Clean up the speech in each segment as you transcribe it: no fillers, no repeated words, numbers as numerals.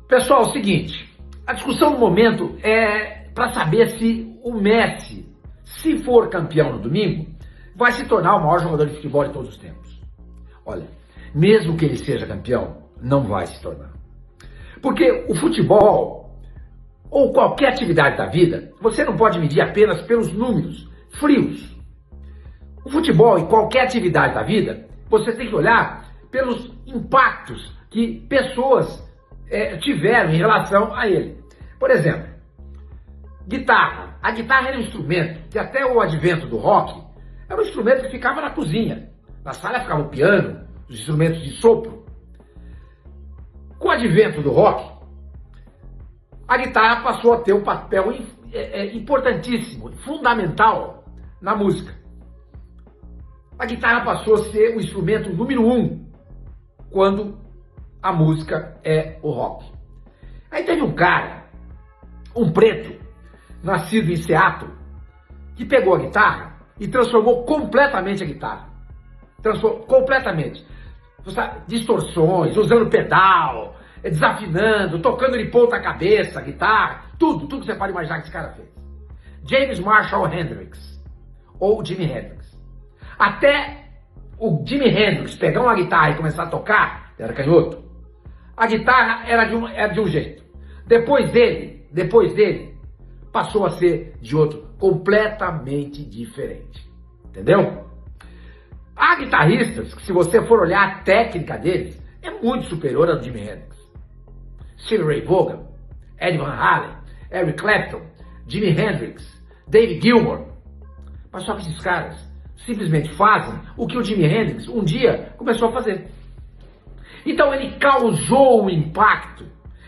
Pessoal, é o seguinte, a discussão no momento é para saber se o Messi, se for campeão no domingo, vai se tornar o maior jogador de futebol de todos os tempos. Olha, mesmo que ele seja campeão, não vai se tornar. Porque o futebol, ou qualquer atividade da vida, você não pode medir apenas pelos números frios. O futebol e qualquer atividade da vida, você tem que olhar pelos impactos que pessoas tiveram em relação a ele. Por exemplo, guitarra. A guitarra era um instrumento que até o advento do rock era um instrumento que ficava na cozinha. Na sala ficava o piano, os instrumentos de sopro. Com o advento do rock, a guitarra passou a ter um papel importantíssimo, fundamental na música. A guitarra passou a ser o instrumento número 1 quando a música é o rock. Aí teve um cara, um preto, nascido em Seattle, que pegou a guitarra e transformou completamente a guitarra. Transformou completamente. Distorções, usando pedal, desafinando, tocando de ponta cabeça, guitarra, tudo que você pode imaginar que esse cara fez. James Marshall Hendrix, ou Jimi Hendrix. Até o Jimi Hendrix pegar uma guitarra e começar a tocar, era canhoto, a guitarra era de um jeito. Depois dele, passou a ser de outro, completamente diferente. Entendeu? Há guitarristas que, se você for olhar a técnica deles, é muito superior à do Jimi Hendrix. Stevie Ray Vaughan, Eddie Van Halen, Eric Clapton, Jimi Hendrix, David Gilmour. Mas só que esses caras simplesmente fazem o que o Jimi Hendrix um dia começou a fazer. Então ele causou um impacto,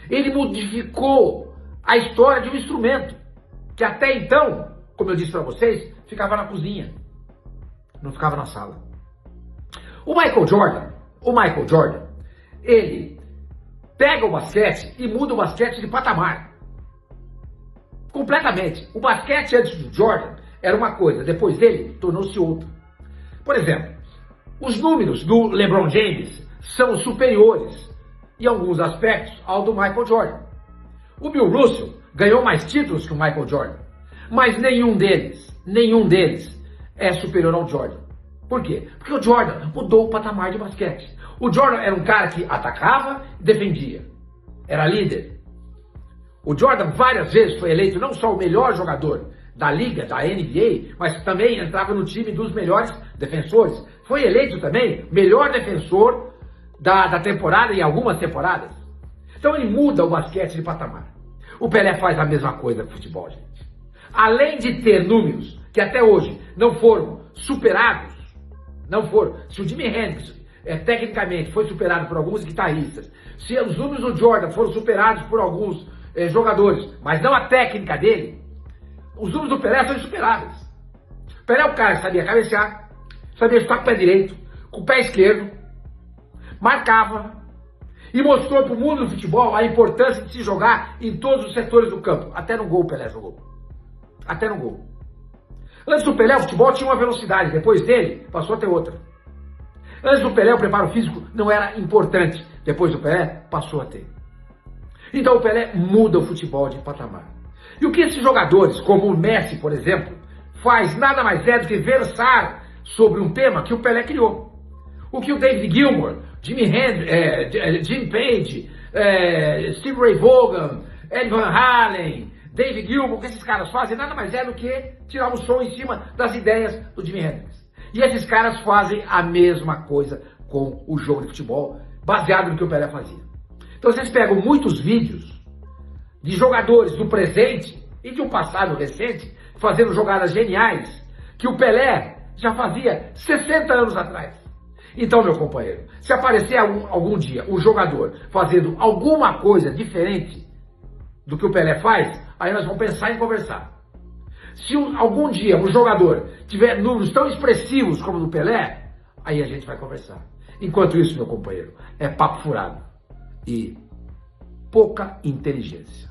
ele modificou a história de um instrumento que até então, como eu disse para vocês, ficava na cozinha, não ficava na sala. O Michael Jordan, ele pega o basquete e muda o basquete de patamar. Completamente. O basquete antes do Jordan era uma coisa, depois dele tornou-se outra. Por exemplo, os números do LeBron James são superiores, em alguns aspectos, ao do Michael Jordan. O Bill Russell ganhou mais títulos que o Michael Jordan, mas nenhum deles é superior ao Jordan. Por quê? Porque o Jordan mudou o patamar de basquete. O Jordan era um cara que atacava e defendia. Era líder. O Jordan várias vezes foi eleito não só o melhor jogador da liga, da NBA, mas também entrava no time dos melhores defensores. Foi eleito também melhor defensor da temporada em algumas temporadas. Então ele muda o basquete de patamar. O Pelé faz a mesma coisa com o futebol, gente. Além de ter números que até hoje não foram superados, se o Jimi Hendrix tecnicamente foi superado por alguns guitarristas, se os números do Jordan foram superados por alguns jogadores, mas não a técnica dele, os números do Pelé são insuperáveis. O Pelé é o cara que sabia cabecear, sabia chutar com o pé direito, com o pé esquerdo, marcava e mostrou para o mundo do futebol a importância de se jogar em todos os setores do campo. Até no gol o Pelé jogou. Até no gol. Antes do Pelé, o futebol tinha uma velocidade. Depois dele, passou a ter outra. Antes do Pelé, o preparo físico não era importante. Depois do Pelé, passou a ter. Então o Pelé muda o futebol de patamar. E o que esses jogadores, como o Messi, por exemplo, faz nada mais é do que versar sobre um tema que o Pelé criou. O que o David Gilmour, Jimi Hendrix, Jim Page, Stevie Ray Vaughan, Eddie Van Halen, David Gilmour, o que esses caras fazem nada mais é do que tirar um som em cima das ideias do Jimi Hendrix. E esses caras fazem a mesma coisa com o jogo de futebol, baseado no que o Pelé fazia. Então vocês pegam muitos vídeos de jogadores do presente e de um passado recente fazendo jogadas geniais que o Pelé já fazia 60 anos atrás. Então, meu companheiro, se aparecer algum dia um jogador fazendo alguma coisa diferente do que o Pelé faz, aí nós vamos pensar em conversar. Se algum dia um jogador tiver números tão expressivos como o do Pelé, aí a gente vai conversar. Enquanto isso, meu companheiro, é papo furado e pouca inteligência.